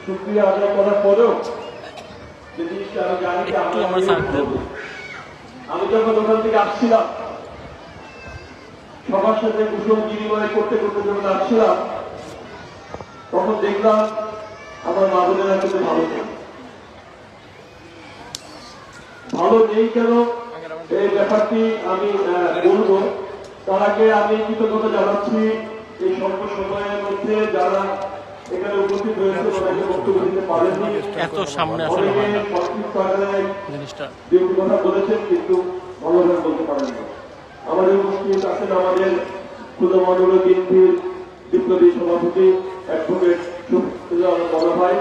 শুক্রিয়া আদায় করার পরেও যে জিনিসটা আমি জানি যে আমি যখন ওখান থেকে আসছিলাম সবার সাথে কুশল বিনিময় করতে করতে যখন আসছিলাম তখন দেখলাম আমার মা বোনেরা কিন্তু ভালো নেই কেন এই ব্যাপারটি আমি বলবো। তার আগে আমি কৃতজ্ঞতা জানাচ্ছি এই স্বল্প সময়ের মধ্যে যারা এখানে উপস্থিত হয়েছে তাদেরকে বক্তব্য দিতে পারেননি, এত সামনে আসলে যেহেতু কথা বলেছেন কিন্তু ভালোভাবে বলতে পারেননি। আমাদের উপস্থিত আছেন আমাদের ক্ষুদ্র বিএনপির বিপ্লবী সভাপতি অ্যাডভোকেট বড় ভাই,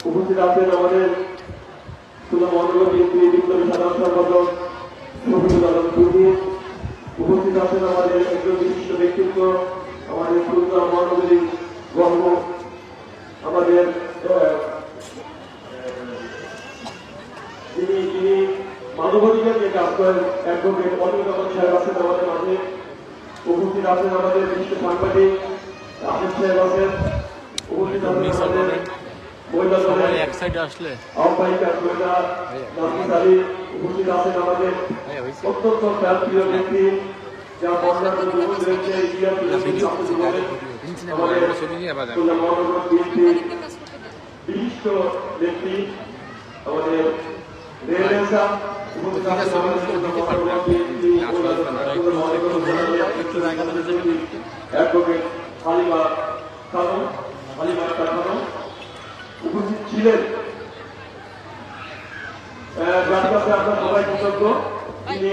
উপস্থিত আছেন আমাদের ক্ষুদ্র বিএনপি বিপ্লবী সাধারণ সম্পাদক শফিকুল আলম চৌধুরী, উপস্থিত আছেন আমাদের একজন বিশিষ্ট ব্যক্তিত্ব আমাদের ক্ষুদ্র মহানগরী গর্ব আমাদের যিনি মানবাধিকার নিয়ে কাজ করেন অ্যাডভোকেট অনিল কামাল সাহেব আছেন আমাদের মাঝে, উপস্থিত আছেন আমাদের বিশিষ্ট সাংবাদিক আসিফ সাহেব আছেন, উপস্থিত আছেন আমাদের মহিলা দলের আহ্বায়িকা সৈয়দা নাফিস আলী, উপস্থিত আছেন আমাদের অত্যন্ত প্রিয় ব্যক্তি যা বন্যার জীবন রয়েছে আমাদের বিশিষ্ট ব্যক্তি আমাদের উপস্থিত ছিলেন, যার কাছে আমরা সবাই কৃতজ্ঞ। তিনি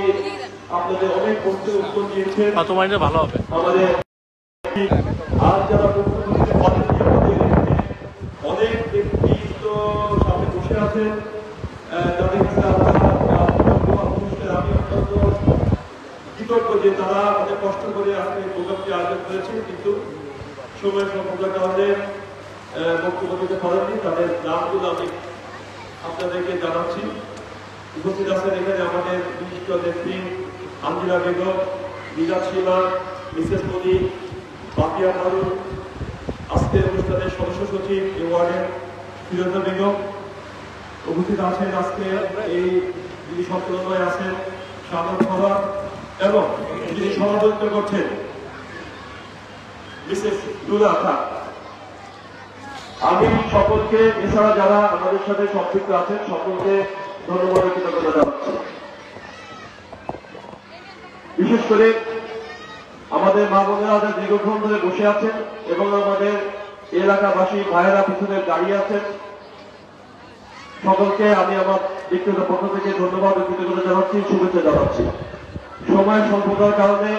আপনাদের অনেক প্রশ্নের উত্তর দিয়েছেন, ভালো হবে আমাদের আর যারা অনেক ব্যক্তি তো সামনে বসে আছেন তাদের কাছে আমি অত্যন্ত কৃতজ্ঞ যে তারা অনেক কষ্ট করে আজকে প্রোগ্রামটি আয়োজন করেছেন, কিন্তু সময় স্বল্পতার কারণে বক্তব্য দিতে পারেননি। তাদের নামগুলো আমি আপনাদেরকে জানাচ্ছি। উপস্থিত আছেন এখানে আমাদের বিশিষ্ট নেত্রী আঞ্জিলা বেগম, মিজাজ সীমা, মিসেস মোদি, বাপিয়া মারুন, আজকের অনুষ্ঠানের সদস্য সচিব এ ওয়ার্ডের ফিরোজা বেগম, উপস্থিত আছেন আজকে এই যিনি সম্পাদনায় আছেন শাহাদ খবর এবং যিনি সভাপতিত্ব করছেন মিসেস দুলা খান। আমি সকলকে, এছাড়া যারা আমাদের সাথে সম্পৃক্ত আছেন সকলকে ধন্যবাদ কৃতজ্ঞতা জানাচ্ছি। বিশেষ করে আমাদের মা বোনেরা দীর্ঘক্ষণ ধরে বসে আছেন এবং আমাদের এলাকাবাসী ভাইয়েরা পিছনে দাঁড়িয়ে আছেন, সকলকে আমি আমার ব্যক্তিগত পক্ষ থেকে ধন্যবাদ ও কৃতজ্ঞতা জানাচ্ছি, শুভেচ্ছা জানাচ্ছি। সময়ের স্বল্পতার কারণে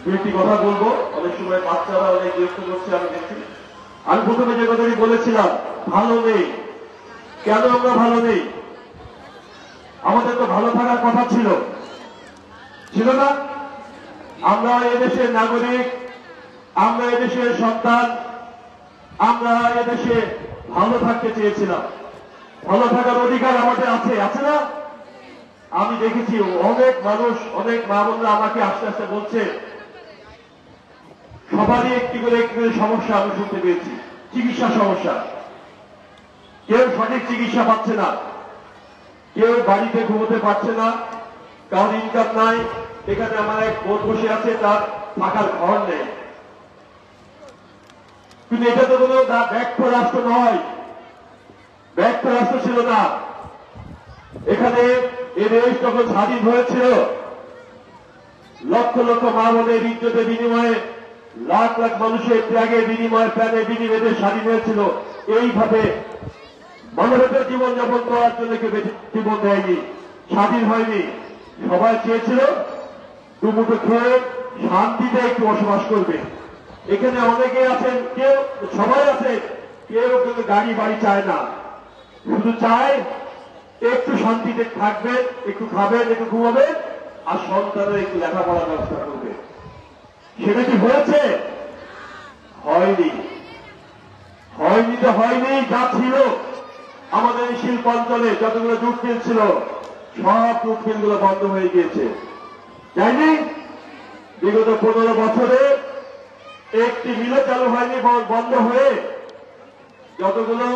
দুইটি কথা বলবো, অনেক সময় বাচ্চারা অনেক বিরক্ত করছে আমি দেখছি। আমি প্রথমে যে কথাটি বলেছিলাম ভালো নেই, কেন আমরা ভালো নেই? আমাদের তো ভালো থাকার কথা ছিল না? আমরা এদেশের নাগরিক, আমরা এদেশের সন্তান, আমরা এদেশে ভালো থাকতে চেয়েছিলাম, ভালো থাকার অধিকার আমাদের আছে না? আমি দেখেছি অনেক মানুষ, অনেক মা বোনরা আমাকে আস্তে আস্তে বলছে সবারই একটি করে সমস্যা আমি শুনতে পেয়েছি, চিকিৎসা সমস্যা। কেউ সঠিক চিকিৎসা পাচ্ছে না, কেউ বাড়িতে ঘুমোতে পারছে না, কারোর ইনকাম নাই। এখানে আমার এক বোন বসে আছে, তার থাকার ঘর নেই। কিন্তু এটা তো কোনো ব্যর্থ রাষ্ট্র নয়, ব্যর্থ রাষ্ট্র ছিল না। এখানে এ দেশ যখন স্বাধীন হয়েছিল লক্ষ লক্ষ মা বোনের ইজ্জতের বিনিময়ে, লাখ লাখ মানুষের ত্যাগের বিনিময়ে, প্রাণের বিনিময়ে স্বাধীন হয়েছিল। এইভাবে মানবতার জীবনযাপন করার জন্য কেউ জীবন দেয়নি, স্বাধীন হয়নি। সবাই চেয়েছিল দুমুঠো খেয়ে শান্তিতে একটু বসবাস করবে। এখানে অনেকে আছেন, কেউ সবাই আছে, কেউ কিন্তু গাড়ি বাড়ি চায় না, শুধু চায় একটু শান্তিতে থাকবেন, একটু খাবেন, একটু ঘুমাবেন, আর সন্তানের একটু লেখাপড়ার ব্যবস্থা করবে। সেটা কি হয়েছে? হয়নি, হয়নি তো হয়নি। যা ছিল আমাদের এই শিল্পাঞ্চলে যতগুলো জুট মিল ছিল সব জুট মিলগুলো বন্ধ হয়ে গিয়েছে, যায়নি? বিগত 15 বছরে একটি মিলও চালু হয়নি, বন্ধ হয়ে যতগুলো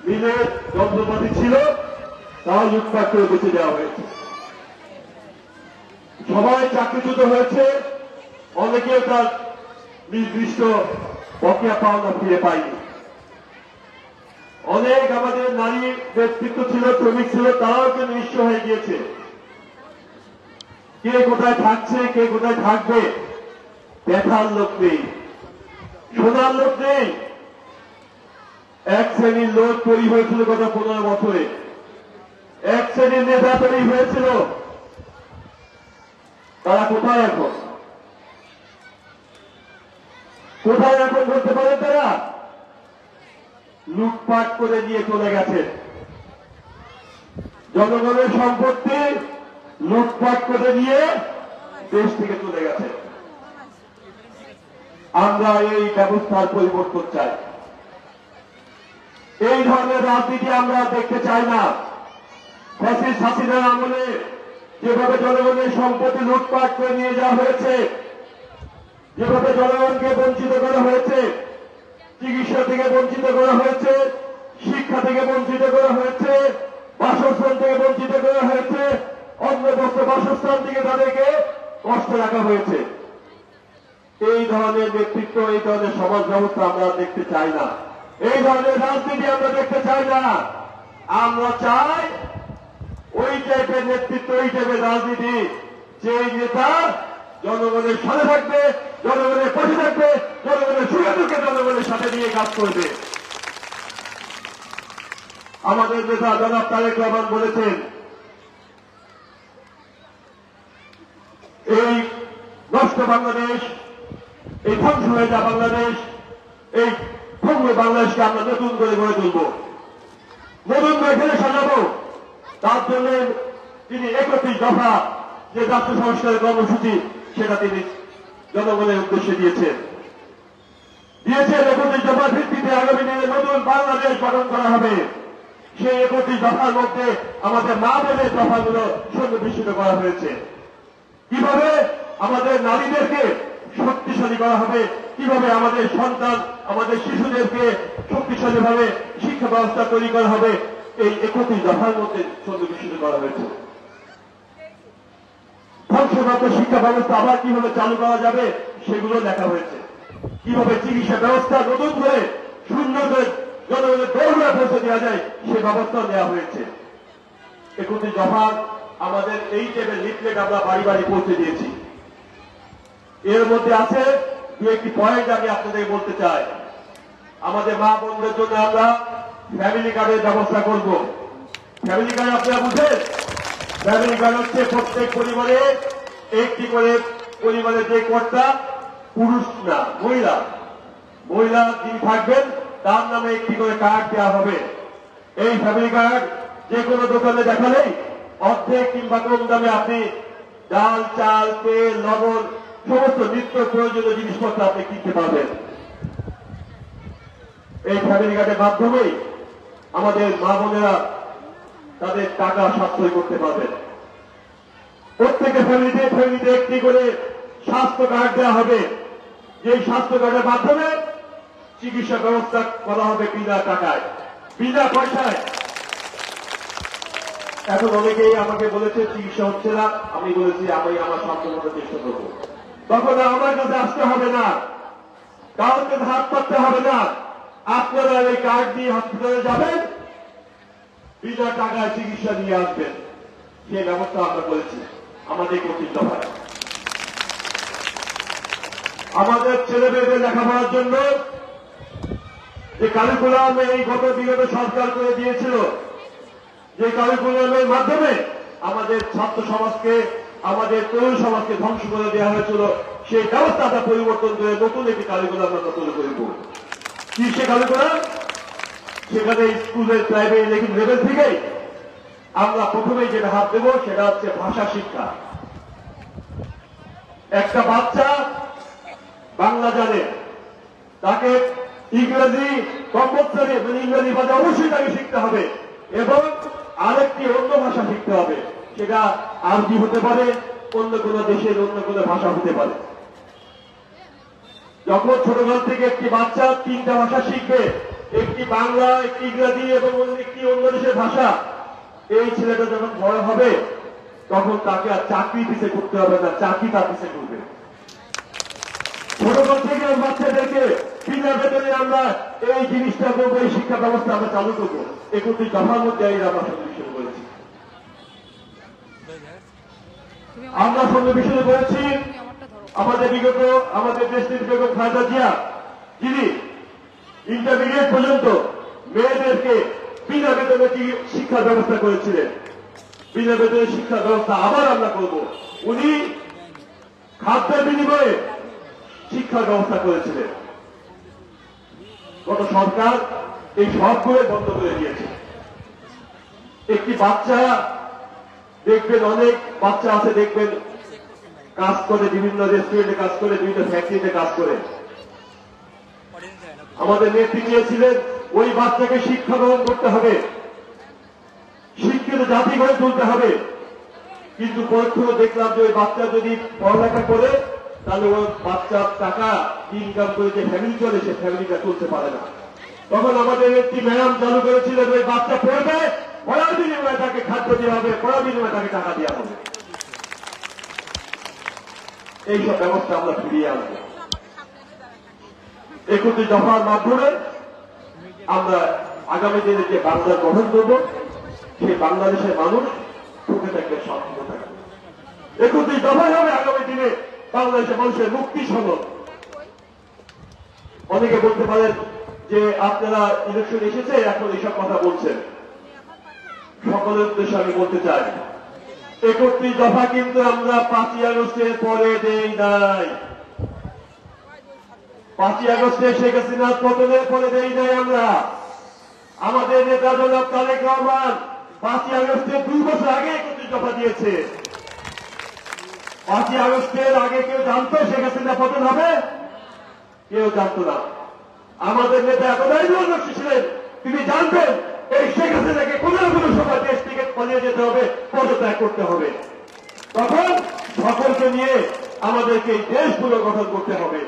মিলের যন্ত্রপাতি ছিল তাও লুটপাট করে বেঁচে দেওয়া হয়েছে। সবাই চাকরিচ্যুত হয়েছে, অনেকেও তার নির্দিষ্ট বকেয়া পাওনা ফিরে পায়নি। অনেক আমাদের নারী ব্যক্তিত্ব ছিল, শ্রমিক ছিল, তারাও কিন্তু নিঃস্ব হয়ে গিয়েছে। কে কোথায় থাকছে, কে কোথায় থাকবে, দেখার লোক নেই, শোনার লোক নেই। এক শ্রেণীর লোক তৈরি হয়েছিল গত 15 বছরে, এক শ্রেণীর নেতা তৈরি হয়েছিল, তারা কোথায় এখন? কোথায় এখন বলতে পারেন? তারা লুটপাট করে নিয়ে চলে গেছে, জনগণের সম্পত্তি লুটপাট করে নিয়ে দেশ থেকে চলে গেছে। আমরা এই ব্যবস্থার পরিবর্তন চাই। এই ধরনের রাজনীতি আমরা দেখতে চাই না। ফ্যাসিস্ট হাসিনার আমলে যেভাবে জনগণের সম্পত্তি লুটপাট করে নিয়ে যাওয়া হয়েছে, যেভাবে জনগণকে বঞ্চিত করা হয়েছে, চিকিৎসা থেকে বঞ্চিত করা হয়েছে, শিক্ষা থেকে বঞ্চিত করা হয়েছে, বাসস্থান থেকে বঞ্চিত করা হয়েছে, অন্য বস্ত্র বাসস্থান থেকে তাদেরকে কষ্ট রাখা হয়েছে। এই ধরনের নেতৃত্ব, এই ধরনের সমাজ ব্যবস্থা আমরা দেখতে চাই না। এই ধরনের রাজনীতি আমরা দেখতে চাই না। আমরা চাই ওই টাইপের নেতৃত্ব, ওই টাইপের রাজনীতি, যে নেতা জনগণের সাথে থাকবে, জনগণের পাশে থাকবে, জনগণের সুখে দুঃখে জনগণের সাথে নিয়ে কাজ করবে। আমাদের নেতা জনাব তারেক রহমান বলেছেন, এই নষ্ট বাংলাদেশ, এই ধ্বংস হয়ে যাওয়া বাংলাদেশ, এই ভঙ্গুর বাংলাদেশকে আমরা নতুন করে গড়ে তুলব, নতুন করে ফেলে সাজাবো। তার জন্য তিনি 31 দফা যে রাষ্ট্র সংস্কারের কর্মসূচি, সেটা তিনি জনগণের উদ্দেশ্যে দিয়েছেন। 31 দফার ভিত্তিতে আগামী দিনে নতুন বাংলাদেশ গঠন করা হবে। সেই 31 দফার মধ্যে আমাদের মা বোনের দফাগুলো সন্নিবেশিত করা হয়েছে। কিভাবে আমাদের নারীদেরকে শক্তিশালী করা হবে, কিভাবে আমাদের সন্তান, আমাদের শিশুদেরকে শক্তিশালী ভাবে শিক্ষা ব্যবস্থা তৈরি করা হবে, এই 31 দফার মধ্যে সন্নিবেশিত করা হয়েছে। ধ্বংসপ্রাপ্ত শিক্ষা ব্যবস্থা আবার কিভাবে চালু করা যাবে সেগুলো লেখা হয়েছে। কিভাবে চিকিৎসা ব্যবস্থা নতুন করে শূন্য করে জনগণের দৌড়ে পৌঁছে দেওয়া যায় সে ব্যবস্থা নেওয়া হয়েছে। 31 দফা আমাদের এই টেবিল লিফলেট আমরা বাড়ি বাড়ি পৌঁছে দিয়েছি। এর মধ্যে আছে দু একটি পয়েন্ট আমি আপনাদের বলতে চাই। আমাদের মা বোনদের জন্য আমরা ফ্যামিলি কার্ডের ব্যবস্থা করব। ফ্যামিলি কার্ড আপনারা বুঝেন? ফ্যামিলি কার্ড হচ্ছে প্রত্যেক পরিবারে একটি করে, পরিবারের যে কর্তা, পুরুষ না মহিলা, মহিলা যিনি থাকবেন তার নামে একটি করে কার্ড দেওয়া হবে। এই ফ্যামিলি কার্ড যে কোনো দোকানে দেখালেই অর্ধেক কিংবা কম দামে আপনি ডাল, চাল, তেল, লবণ, সমস্ত নিত্য প্রয়োজনীয় জিনিসপত্র আপনি কিনতে পারবেন। এই ফ্যামিলি কার্ডের মাধ্যমেই আমাদের মা বোনেরা তাদের টাকা সাশ্রয় করতে পারবেন। প্রত্যেকের ফ্যামিলিতে একটি করে স্বাস্থ্য কার্ড দেওয়া হবে। যে স্বাস্থ্য কার্ডের মাধ্যমে চিকিৎসা ব্যবস্থা করা হবে বিনা টাকায়, বিনা পয়সায়। এখন অনেকেই আমাকে বলেছে চিকিৎসা হচ্ছে না, আমি বলেছি আমি আমার সাধ্যমতো চেষ্টা করবো। তখন আমার কাছে আসতে হবে না, কারোর কাছে হাত পাততে হবে না। আপনারা এই কার্ড নিয়ে হসপিটালে যাবেন, বিনা টাকায় চিকিৎসা নিয়ে আসবেন। সেই ব্যবস্থা আমরা করেছি আমাদের 31 দফায়। আমাদের ছেলে মেয়েদের লেখাপড়ার জন্য যে কারিকুলাম এই বিগত সরকার করে দিয়েছিল, যে কারিকুলামের মাধ্যমে আমাদের ছাত্র সমাজকে, আমাদের তরুণ সমাজকে ধ্বংস করে দেওয়া হয়েছিল, সেই ব্যবস্থাটা পরিবর্তন করে নতুন একটি কারিকুলাম আমরা তৈরি করব। কি সে কারিকুলাম? সেখানে স্কুলের প্রাইমারি লেভেল থেকেই আমরা প্রথমেই যেটা হাত দেব সেটা হচ্ছে ভাষা শিক্ষা। একটা বাচ্চা বাংলা জানে, তাকে ইংরেজি কম্পালসারি, ইংরেজি ভাষা অবশ্যই তাকে শিখতে হবে এবং আরেকটি অন্য ভাষা শিখতে হবে। সেটা আরবি হতে পারে, অন্য কোন দেশের অন্য কোন ভাষা হতে পারে। যখন ছোটকাল থেকে একটি বাচ্চা 3টা ভাষা শিখবে, একটি বাংলা, একটি ইংরাজি এবং একটি অন্য দেশের ভাষা, এই ছেলেটা যখন বড় হবে তখন তাকে আর চাকরি পিছে করতে হবে না, চাকরি তার পিছে করবে। ছোটকাল থেকে বাচ্চাদেরকে বিনা বেতনে আমরা এই জিনিসটা করবো, এই শিক্ষা ব্যবস্থা আমরা চালু করবো। 31 দফার মধ্যে এই আমরা সন্নিবেশন করেছি। আমরা সন্নিবেশন করেছি আমাদের বিগত আমাদের দেশটির বেগম খালেদা জিয়া, যিনি ইন্টারমিডিয়েট পর্যন্ত মেয়েদেরকে বিনা বেতনে শিক্ষার ব্যবস্থা করেছিলেন। বিনা বেতনে শিক্ষার ব্যবস্থা আবার আমরা করব। উনি খাদ্যের বিনিময়ে শিক্ষার ব্যবস্থা করেছিলেন। গত সরকার এই সবগুলো বন্ধ করে দিয়েছে। একটি বাচ্চা দেখবেন, অনেক বাচ্চা আছে দেখবেন কাজ করে, বিভিন্ন রেস্টুরেন্টে কাজ করে, বিভিন্ন ফ্যাক্টরিতে কাজ করে। আমাদের নেত্রী নিয়েছিলেন ওই বাচ্চাকে শিক্ষা গ্রহণ করতে হবে, শিক্ষিত জাতি গড়ে তুলতে হবে। কিন্তু পরক্ষণে দেখলাম যে ওই বাচ্চা যদি পড়ালেখা করে তাহলে ওই বাচ্চার টাকা ইনকাম করে যে ফ্যামিলি চলে, সে ফ্যামিলিটা চলতে পারে না। তখন আমাদের একটি ম্যাডাম চালু করেছিলেন ওই বাচ্চা পড়বে, পড়ার বিনিময়ে তাকে খাদ্য দেওয়া হবে, পড়ার বিনিময়ে তাকে টাকা দেওয়া হবে। এইসব ব্যবস্থা আমরা ফিরিয়ে আনবো। 31 দফার মাধ্যমে আমরা আগামী দিনে যে বাংলা গঠন করব, সেই বাংলাদেশের মানুষ সুখে থাকবে, শান্তিতে থাকবে। 31 দফায় হবে আগামী দিনে বাংলাদেশের মানুষের মুক্তি সনদ। অনেকে বলতে পারেন যে আপনারা ইলেকশন এসেছে এখন এইসব কথা বলছেন। সকলের উদ্দেশ্যে আমি বলতে চাই, 31 দফা কিন্তু আমরা 5ই আগস্টের পরে দেই নাই। 5ই আগস্টে শেখ হাসিনার পতনের পরে দেই নাই আমরা। আমাদের নেতা জনাব তারেক রহমান 5ই আগস্টের 2 বছর আগে 31 দফা দিয়েছে। 5ই আগস্টের আগে কেউ জানতো শেখ হাসিনা পতন হবে? কেউ জানতো না। আমাদের নেতা এতটাই দূরদর্শী ছিলেন, তিনি জানতেন এই শেখ হাসিনাকে কোন না কোন সময় দেশ থেকে পালিয়ে যেতে হবে, পদত্যাগ করতে হবে। তখন সকলকে নিয়ে আমাদেরকে এই দেশ পুনর্গঠন করতে হবে।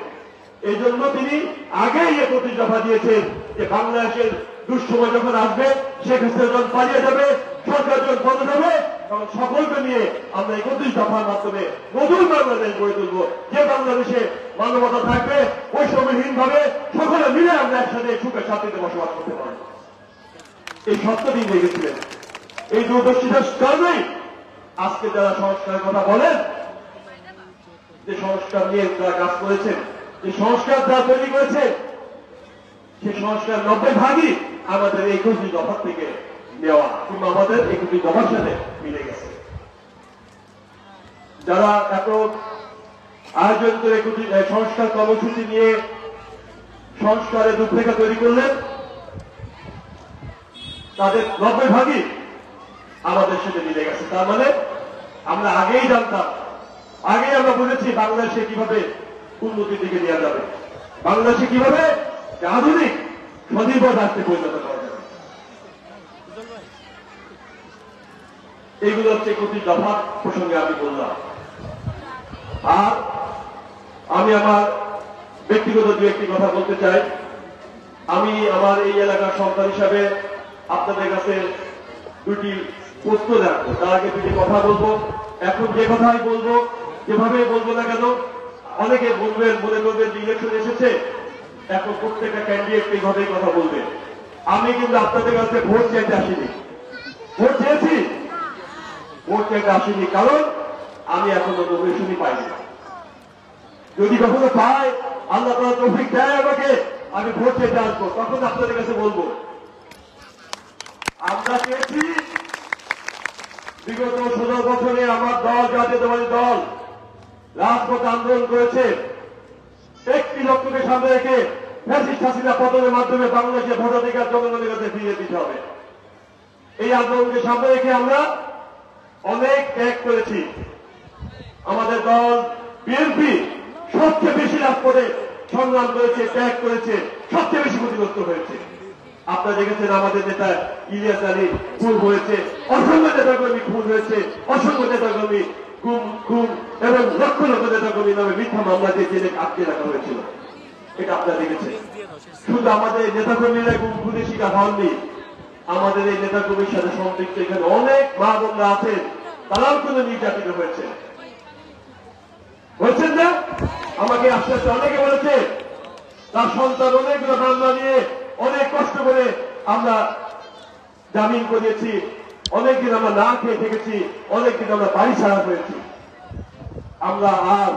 এই জন্য তিনি আগেই 31 দফা দিয়েছেন যে বাংলাদেশের দুঃসময় যখন আসবে, শেখ হাসিনা যখন পালিয়ে যাবে, সরকার যখন বন্ধ হবে, তখন সকলকে নিয়ে আমরা 31 দফার মাধ্যমে নতুন বাংলাদেশ গড়ে তুলব, যে বাংলাদেশে মানবতা থাকবে, বৈষম্যহীন ভাবে সকলে মিলে আমরা একসাথে সুখে শান্তিতে বসবাস করতে পারব। এই সত্য দিন লেগেছিলেন। এই দূরদর্শিতার কারণেই আজকে যারা সংস্কারের কথা বলেন, যে সংস্কার নিয়ে যারা কাজ করেছেন, যে সংস্কার যারা তৈরি করেছে, সেই সংস্কার 90% আমাদের 21 দফার থেকে নেওয়া, কিংবা আমাদের 21 দফার সাথে মিলে গেছে। যারা এত আয়োজন করে সংস্কার কর্মসূচি নিয়ে সংস্কারের রূপরেখা তৈরি করলেন, তাদের 90% আমাদের সাথে মিলে গেছে। তার মানে আমরা আগেই জানতাম, আগেই আমরা বুঝেছি বাংলাদেশে কিভাবে উন্নতির দিকে নেওয়া যাবে, বাংলাদেশে কিভাবে আধুনিক স্বনির্ভর রাষ্ট্রে পরিণত করা যাবে। এইগুলো হচ্ছে 31 দফা প্রসঙ্গে আমি বললাম। আর আমি আমার ব্যক্তিগত দু একটি কথা বলতে চাই। আমি আমার এই এলাকার সন্তান হিসাবে আপনাদের কাছে দুটি প্রশ্ন রাখবো। তার আগে দুটি কথা বলবো। এখন যে কথাই বলবো, যেভাবে বলবো না কেন, অনেকে বলবেন, মনে করবেন যে ইলেকশন এসেছে, এখন প্রত্যেকটা ক্যান্ডিডেট এইভাবেই কথা বলবে। আমি কিন্তু আপনাদের কাছে ভোট চাইতে আসিনি। ভোট চেয়েছি, ভোট চাইতে আসিনি, কারণ আমি এখনো নমিনেশনই পাইনি। যদি কখনো পাই, আল্লাহ তাআলা তৌফিক দেয় আমাকে, আমি ভোট চাইতে আসবো, তখন আপনাদের কাছে বলবো। আমরা চেয়েছি বিগত 16 বছরে আমার দল, জাতীয়তাবাদী দল, রাজপথ আন্দোলন করেছে। 1 লক্ষকে সামনে রেখে ফ্যাসিস্ট হাসিনা পতনের মাধ্যমে বাংলাদেশের ভোটাধিকার জনগণের কাছে ফিরিয়ে দিতে হবে। এই আন্দোলনকে সামনে রেখে আমরা অনেক ত্যাগ করেছি। আমাদের দল বিএনপি সবচেয়ে বেশি রাজপথে সংগ্রাম করেছে, ত্যাগ করেছে, সবচেয়ে বেশি ক্ষতিগ্রস্ত হয়েছে। আপনারা দেখেছেন আমাদের নেতা ইলিয়াস আলী খুন হয়েছে, অসংখ্য নেতাকর্মী খুন হয়েছে, অসংখ্য নেতাকর্মী গুম এবং লক্ষ লক্ষ নেতাকর্মী নামে মিথ্যা মামলা দিয়ে জেলে আটকে রাখা হয়েছিল। এটা আপনারা দেখেছেন। শুধু আমাদের নেতাকর্মীরা খুনের শিকার হননি, আমাদের এই নেতাকর্মীর সাথে সম্পৃক্ত এখানে অনেক মা বোনরা আছেন, তারাও কিন্তু নির্যাতিত হয়েছে, বলছেন না? আমাকে আস্তে আস্তে অনেকে বলেছে তার সন্তান অনেকগুলো মামলা নিয়ে অনেক কষ্ট করে আমরা জামিন করিয়েছি, অনেকদিন আমরা না খেয়ে থেকেছি, অনেকদিন আমরা বাড়ি ছাড়া হয়েছি। আমরা আর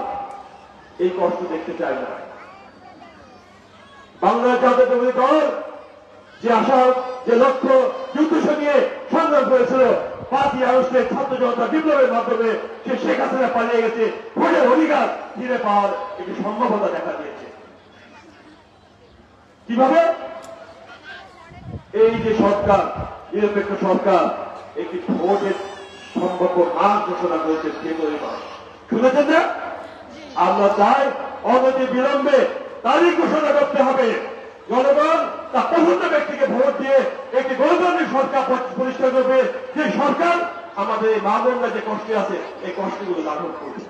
এই কষ্ট দেখতে চাই না। বাংলার জাতীয়তাবাদী দল যে আশা, যে লক্ষ্য যুদ্ধ নিয়ে সংগ্রাম করেছিল, 5ই আগস্টের ছাত্র জনতা বিপ্লবের মাধ্যমে সে শেখ হাসিনা পালিয়ে গেছে, ভোটের অধিকার ফিরে পাওয়ার একটি সম্ভাবনা দেখা দিয়েছে। কিভাবে? এই যে সরকার, নিরপেক্ষ সরকার একটি ভোটের সম্ভাব্য মাস ঘোষণা করেছে, ফেব্রুয়ারি মাস, শুনেছেন না? আমরা চাই অনতি বিলম্বে তারিখ ঘোষণা করতে হবে। জনগণ তার পছন্দ ব্যক্তিকে ভোট দিয়ে একটি গণতান্ত্রিক সরকার প্রতিষ্ঠা করবে, যে সরকার আমাদের এই মা বোনরা যে কষ্টে আছে এই কষ্টগুলো লাঘব করবে।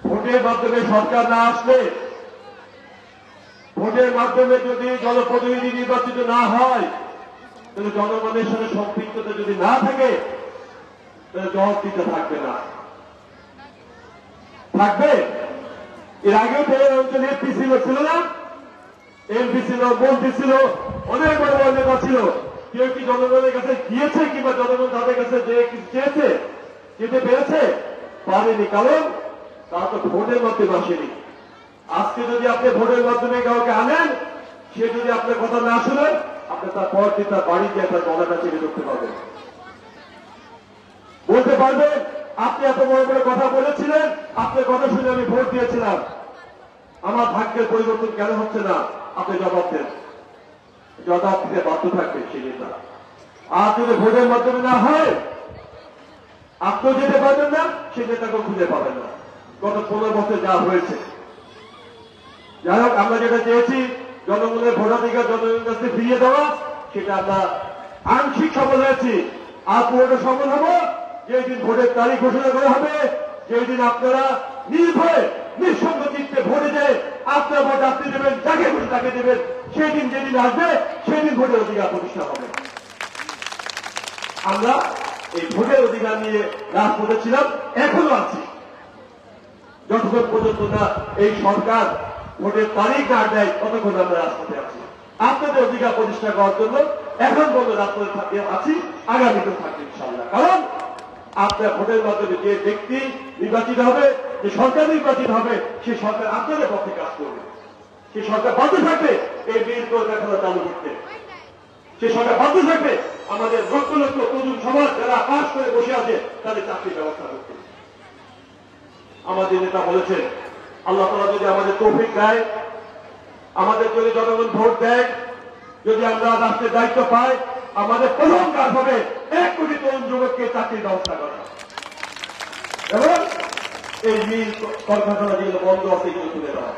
ভোটের মাধ্যমে সরকার না আসলে, ভোটের মাধ্যমে যদি জনপ্রতিনিধি নির্বাচিত না হয়, তাহলে জনগণের সাথে সম্পৃক্ততা যদি না থাকে, তাহলে জবাবদিহিতা থাকবে না। থাকবে? এর আগেও ফের অঞ্চলে এমপি ছিল না? এমপি ছিল, মন্ত্রী ছিল, অনেক বড় বড় নেতা ছিল। কেউ কি জনগণের কাছে গিয়েছে কিংবা জনগণ তাদের কাছে যে কিছু চেয়েছে, যেতে পেরেছে? পারেনি। কারণ তারা তো ভোটের মাধ্যমে আসেনি। আজকে যদি আপনি ভোটের মাধ্যমে কাউকে আনেন, সে যদি আপনার কথা না শুনেন, আপনি তার পর দিন তার বাড়ি গিয়ে তার গলাটা চেপে ধরতে পারবেন, বলতে পারবেন আপনি এত বড় বড় কথা বলেছিলেন, আপনার কথা শুনে আমি ভোট দিয়েছিলাম, আমার ভাগ্যের পরিবর্তন কেন হচ্ছে না? আপনি জবাব দেন। জবাব দিতে বাধ্য থাকবে সেই নেতা। আর যদি ভোটের মাধ্যমে না হয়, আপনিও যেতে পারবেন না, সেই নেতাকে খুঁজে পাবেন না। গত 15 বছর যা হয়েছে। যাই হোক, আমরা যেটা চেয়েছি জনগণের ভোটাধিকার জনগণের কাছে ফিরিয়ে দেওয়া, সেটা আমরা আংশিক সফল হয়েছি। আর পুরোটা সফল হবো যেই দিন ভোটের তারিখ ঘোষণা করা হবে, যেই দিন আপনারা নির্ভয়ে নিঃসঙ্গ চিত্তে ভোটে যায় আপনার ভোট আপনি দেবেন, যাকে ভোট তাকে দেবেন, সেই দিন যেদিন আসবে সেই দিন ভোটের অধিকার প্রতিষ্ঠা হবে। আমরা এই ভোটের অধিকার নিয়ে রাজপথে ছিলাম, এখনো আছি। যতক্ষণ পর্যন্ত না এই সরকার ভোটের তারিখ না দেয়, ততক্ষণ আমরা রাজপথে আছি। আপনাদের অধিকার প্রতিষ্ঠা করার জন্য এখন পর্যন্ত রাজপথে আছি, আগামীতেও থাকবে ইনশাআল্লাহ। কারণ আপনার ভোটের মাধ্যমে যে ব্যক্তি নির্বাচিত হবে, যে সরকার নির্বাচিত হবে, সেই সরকার আপনাদের পক্ষে কাজ করবে। সেই সরকার বাধ্য থাকবে এই বিল কলকারখানা চালু করতে। সেই সরকার বাধ্য থাকবে আমাদের লক্ষ লক্ষ তরুণ সমাজ যারা পাশ করে বসে আছে তাদের চাকরির ব্যবস্থা করতে। আমাদের নেতা বলেছেন, আল্লাহ তাআলা যদি আমাদের তৌফিক দেয়, আমাদের যদি জনগণ ভোট দেয়, যদি আমরা রাষ্ট্রের দায়িত্ব পাই, আমাদের প্রথম কাজ হবে 1 কোটি তরুণ যুবককে চাকরির ব্যবস্থা করা এবং এই মিল কলকারখানা যেগুলো বন্ধ আছে এগুলো তুলে দেওয়া।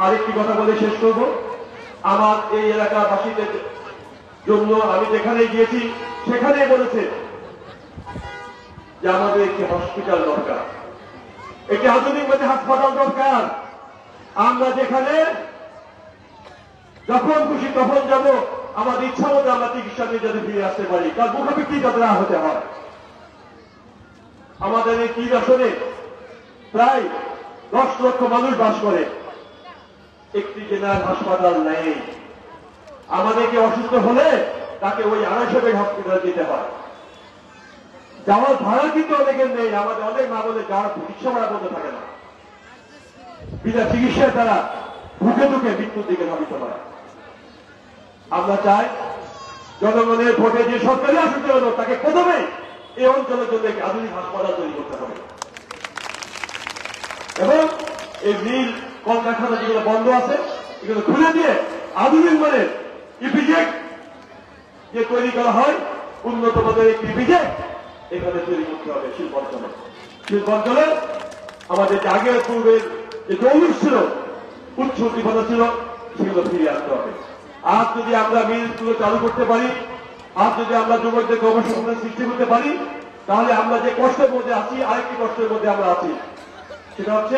আরেকটি কথা বলে শেষ করব। আমার এই এলাকাবাসীদের জন্য আমি যেখানে গিয়েছি সেখানেই বলেছে যে আমাদের একটি হসপিটাল দরকার, একটি আধুনিক মানের হাসপাতাল দরকার। আমরা যেখানে যখন খুশি তখন যাব, আমাদের ইচ্ছা মতো আমরা চিকিৎসা নিয়ে যাতে ফিরে আসতে পারি, তার মুখাপেক্ষি যাতে না হতে হয়। আমাদের এই 3 আসনে প্রায় 10 লক্ষ মানুষ বাস করে, একটি জেনারেল হাসপাতাল নেই। আমাদেরকে অসুস্থ হলে তাকে ওই 250 বেড হসপিটাল যেতে হয়। যাওয়ার ভাড়া কিন্তু অনেকের নেই। আমাদের অনেক মা বলে যাওয়ার চিকিৎসা ভাড়া বন্ধ থাকে না, বিনা চিকিৎসায় তারা ভুকে ধুকে মৃত্যুর দিকে ধাবিত হয়। আমরা চাই জনগণের ভোটে যে সরকারি আসতে হলো তাকে প্রথমে এই অঞ্চলের জন্য একটি আধুনিক হাসপাতাল তৈরি করতে হবে এবং এই মিল কলকারখানা যেগুলো বন্ধ আছে এগুলো খুলে দিয়ে আধুনিক মানের ইপিজেড যে তৈরি করা হয়, উন্নত মানের একটি ইপিজেড এখানে তৈরি করতে হবে শিল্পাঞ্চলে। শিল্পাঞ্চলে আমাদের যে আগের পূর্বের যে জৌলুস ছিল, উচ্চ উদ্দীপনা ছিল, সেগুলো ফিরে আসতে হবে। আজ যদি আমরা মিলগুলো চালু করতে পারি, আজ যদি আমরা যুবকদের কর্মসংস্থান সৃষ্টি করতে পারি, তাহলে আমরা যে কষ্টের মধ্যে আছি আরেকটি কষ্টের মধ্যে আমরা আছি, সেটা হচ্ছে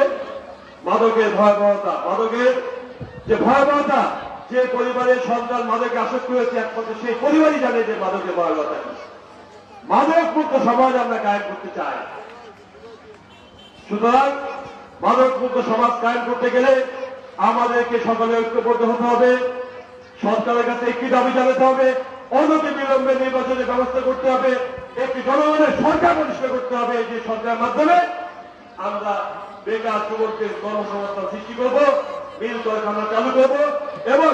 মাদকের ভয়াবহতা, মাদকের যে ভয়াবহতা, যে পরিবারের সন্তান মাদকে আসক্ত হয়েছে একমাত্র সেই পরিবারই জানে যে মাদকের ভয়াবহতা কি। মাদক মুক্ত সমাজ আমরা কায়েম করতে চাই। সুতরাং মাদক মুক্ত সমাজ কায়েম করতে গেলে আমাদেরকে সকলে ঐক্যবদ্ধ হতে হবে, সরকারের কাছে একটি দাবি জানাতে হবে, অনতি বিলম্বে নির্বাচনের ব্যবস্থা করতে হবে, একটি জনগণের সরকার প্রতিষ্ঠা করতে হবে, যে সরকারের মাধ্যমে আমরা বেকার যুবকদের কর্মসংস্থান সৃষ্টি করব, মিল কারখানা চালু করব এবং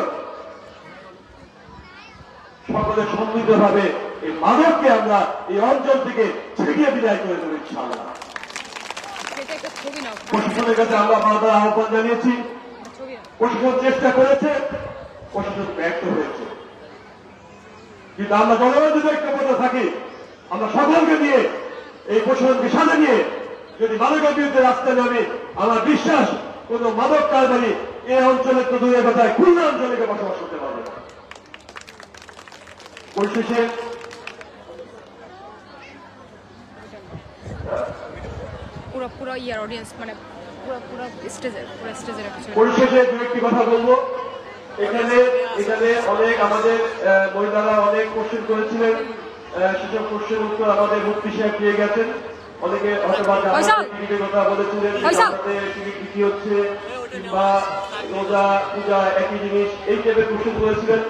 সকলে সমৃদ্ধভাবে এই মাদককে আমরা এই অঞ্চল থেকে ছিটিয়ে বিদায় করে দেবো ইনশাআল্লাহ। প্রশাসনের কাছে আমরা বারবার আহ্বান জানিয়েছি, প্রশাসন চেষ্টা করেছে, প্রশাসন ব্যর্থ হয়েছে। কিন্তু আমরা জনগণ যদি ঐক্যবদ্ধ থাকি, আমরা সকলকে নিয়ে এই প্রশাসনকে সাথে নিয়ে যদি মাদকের বিরুদ্ধে রাস্তায় নামে, আমার বিশ্বাস কোন মাদক কারবারি এই অঞ্চলের তো দূরের কথায় খুলনা অঞ্চলে বসবাস করতে পারবে না। পরিশেষে পরিশেষে দু একটি কথা বলবো। এখানে অনেক আমাদের মহিলারা অনেক কোশ্চেন করেছিলেন, সেসব কোশ্চেন উত্তর আমাদের মুফতি সাহেব দিয়ে গেছেন। অনেকে হয়তো টিকিটের কথা বলেছিলেন, টিকিট কি হচ্ছে কিংবা রোজা পূজা একই জিনিস, এই টাইপের কোশ্চেন করেছিলেন।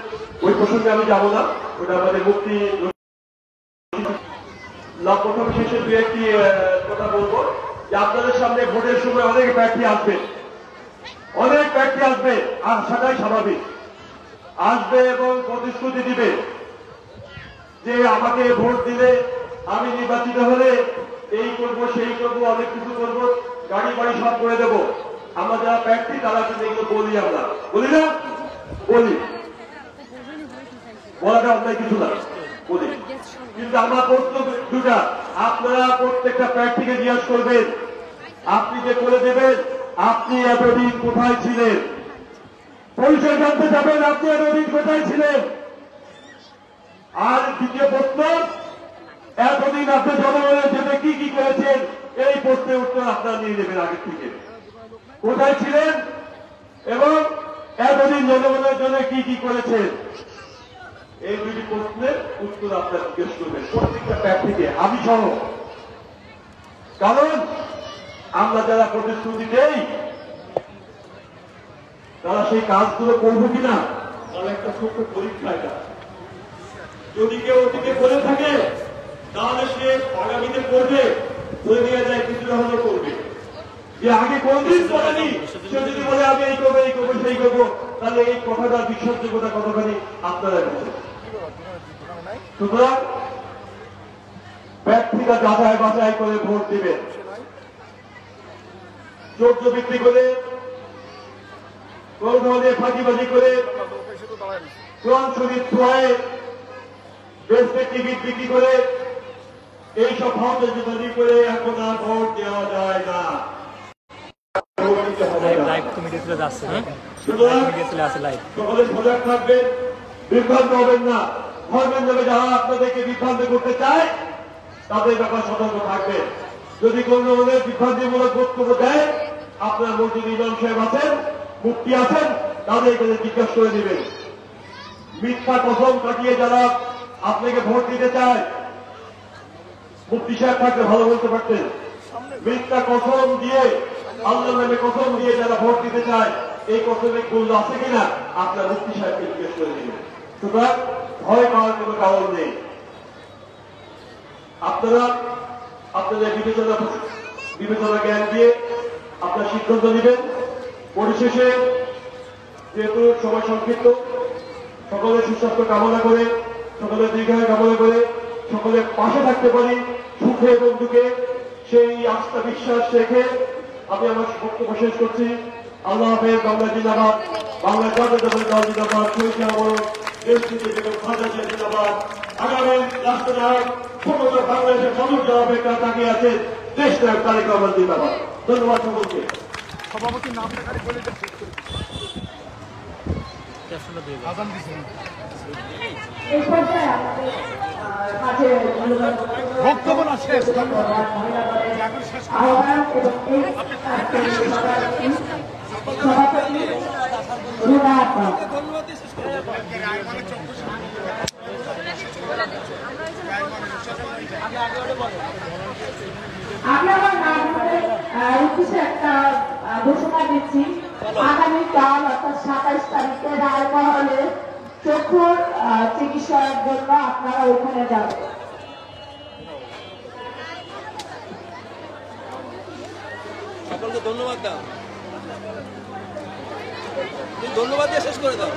ওই প্রসঙ্গে আমি যাবো না, ওটা আমাদের মুফতি। প্রথম শেষে দু একটি কথা বলবো যে আপনাদের সামনে ভোটের সময় অনেক প্রার্থী আসবে, অনেক প্রার্থী আসবে, আর সেটাই স্বাভাবিক আসবে এবং প্রতিশ্রুতি দিবে যে আমাকে ভোট দিলে, আমি নির্বাচিত হলে এই করব সেই করব, অনেক কিছু করব, গাড়ি বাড়ি সব করে দেবো। আমরা যারা প্রার্থী তারা কিন্তু এগুলো বলি, আমরা বলি না, বলি, বলাটা অন্যায় কিছু না, বলি। কিন্তু আমার প্রশ্ন দুটা, আপনারা প্রত্যেকটা প্রার্থীকে জিজ্ঞাসা করবেন, আপনি যে করে দেবেন, আপনি এতদিন কোথায় ছিলেন? পরিচয় জানতে যাবেন, আপনি এতদিন কোথায় ছিলেন? আর দ্বিতীয় প্রশ্ন, এতদিন আপনি জনগণের জন্য কি কি করেছেন? এই প্রশ্নের উত্তর আপনারা নিয়ে নেবেন আগের থেকে। কোথায় ছিলেন এবং এতদিন জনগণের জন্য কি কি করেছেন? এই দুটি প্রশ্নের উত্তর আপনারা জিজ্ঞেস করবেন প্রত্যেকটা প্রার্থীকে, আমি সহ। কারণ আমরা যারা প্রতিশ্রুতি দেই, তারা সেই কাজগুলো করবো কিনা তার একটা ছোট্ট পরীক্ষা এটা। যদি কেউ ওদিকে বলে থাকে তাহলে সে আগামীতে করবে, ধরে নিয়ে যায় কিছুটা হলেও করবে। যে আগে কোনদিন করেনি সে যদি বলে আমি এই করবো, এই করবো, সেই করবো, তাহলে এই কথাটার বিশ্বাসযোগ্যতা কতখানি আপনারা বুঝেন। সুতরাং প্রার্থীরা যাচাই বাছাই করে ভোট দিবেন। চোদ্দ বিক্রি করে, কোন ধরনের ফাঁকিবাজি করে, কোরআন শরীফ ছোঁয়ায় দেশের টিকিট বিক্রি করে, এইসব ভাবনা যদি করে এখন আর ভোট দেওয়া যায় না। সকলে সজাগ থাকবেন, বিভ্রান্ত হবেন না। ধর্মের নামে যারা আপনাদেরকে বিভ্রান্ত করতে চায় তাদের ব্যাপার সতর্ক থাকবেন। যদি কোন ধরনের বিভ্রান্তিমূলক বক্তব্য দেয়, আপনার মসজিদ ইমাম সাহেব আছেন, মুফতি আছেন, তাদের কাছে জিজ্ঞাসা করে দিবেন। মিথ্যা কসম কাটিয়ে যারা আপনাকে ভোট দিতে চায়, মুফতি সাহেব থাকলে ভালো বলতে পারতেন। মিথ্যা কসম দিয়ে, আল্লাহর নামে কসম দিয়ে যারা ভোট দিতে চায়, এই কসমের মূল্য আছে কিনা আপনার মুফতি সাহেবকে জিজ্ঞেস করে দিবেন। সুতরাং ভয় পাওয়ার কোন কারণ নেই। আপনারা আপনাদের বিবেচনা জ্ঞান দিয়ে আপনার সিদ্ধান্ত নেবেন। পরিশেষে যেহেতু সময় সংক্ষিপ্ত, সকলের সুস্বাস্থ্য কামনা করে, সকলের দীর্ঘায়ু কামনা করে, সকলের পাশে থাকতে পারি সুখে এবং দুঃখে, সেই আস্থা বিশ্বাস রেখে আমি আমার বক্তব্য শেষ করছি। আল্লাহ হাফেজ। বাংলা জিন্দাবাদ, বাংলা জাতীয়তাবাদী দল জিন্দাবাদ, শহীদ আবরণ দেশটিতে বেগম খালেদা জিয়া জিন্দাবাদ। আগামী রাষ্ট্রনায়ক সমগ্র বাংলাদেশের মানুষ যারা বেকার তাকিয়ে আছে, দেশ নায়ক তারেক রহমান জিন্দাবাদ। ধন্যবাদ সকলকে। সভাপতির নামটা খালি বলে বক্তব্য না শেষ। আপনার। আমি আমার নাগরিকের উদ্দেশ্যে একটা ঘোষণা দিচ্ছি। আগামীকাল অর্থাৎ 27 তারিখে রায়মহলে চক্ষুর চিকিৎসার জন্য আপনারা ওখানে যাবেন। সকলকে ধন্যবাদ দাও, তুমি ধন্যবাদ দিয়ে শেষ করে দাও।